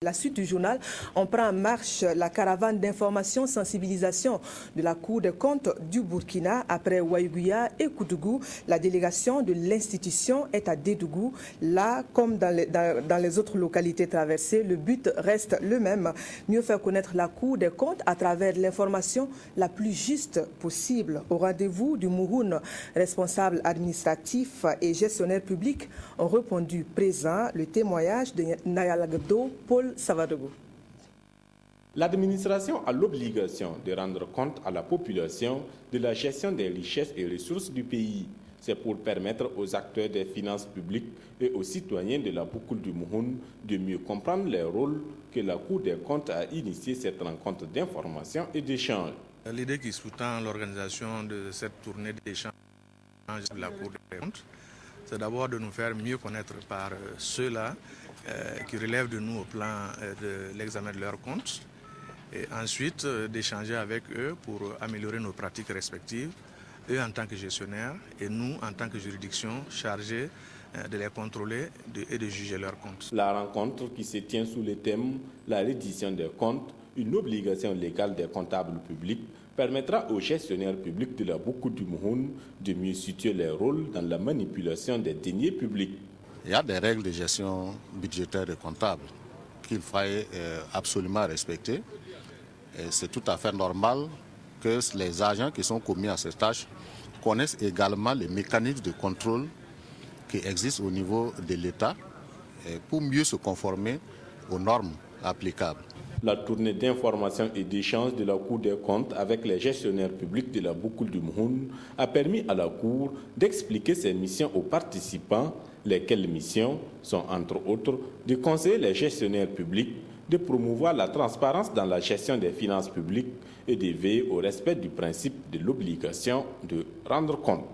La suite du journal, on prend en marche la caravane d'information sensibilisation de la Cour des comptes du Burkina. Après Ouaïgouya et Koudougou, la délégation de l'institution est à Dédougou. Là, comme dans les autres localités traversées, le but reste le même, mieux faire connaître la Cour des comptes à travers l'information la plus juste possible. Au rendez-vous du Mouhoun, responsable administratif et gestionnaire public ont répondu présent. Le témoignage de Nayalagdo, Paul Savadogo. L'administration a l'obligation de rendre compte à la population de la gestion des richesses et ressources du pays. C'est pour permettre aux acteurs des finances publiques et aux citoyens de la Boucoule du Mouhoun de mieux comprendre leur rôle que la Cour des comptes a initié cette rencontre d'information et d'échange. L'idée qui sous-tend l'organisation de cette tournée d'échange de la Cour des comptes, c'est d'abord de nous faire mieux connaître par ceux-là qui relèvent de nous au plan de l'examen de leurs comptes, et ensuite d'échanger avec eux pour améliorer nos pratiques respectives, eux en tant que gestionnaires et nous en tant que juridiction chargés de les contrôler et de juger leurs comptes. La rencontre qui se tient sous le thème « La reddition des comptes, une obligation légale des comptables publics » permettra aux gestionnaires publics de la Boucoule du Mouhoun de mieux situer leur rôle dans la manipulation des deniers publics. Il y a des règles de gestion budgétaire et comptable qu'il faille absolument respecter. C'est tout à fait normal que les agents qui sont commis à ces tâches connaissent également les mécanismes de contrôle qui existent au niveau de l'État pour mieux se conformer aux normes applicables. La tournée d'information et d'échange de la Cour des comptes avec les gestionnaires publics de la Boucoule du Mouhoun a permis à la Cour d'expliquer ses missions aux participants, lesquelles missions sont entre autres de conseiller les gestionnaires publics, de promouvoir la transparence dans la gestion des finances publiques et de veiller au respect du principe de l'obligation de rendre compte.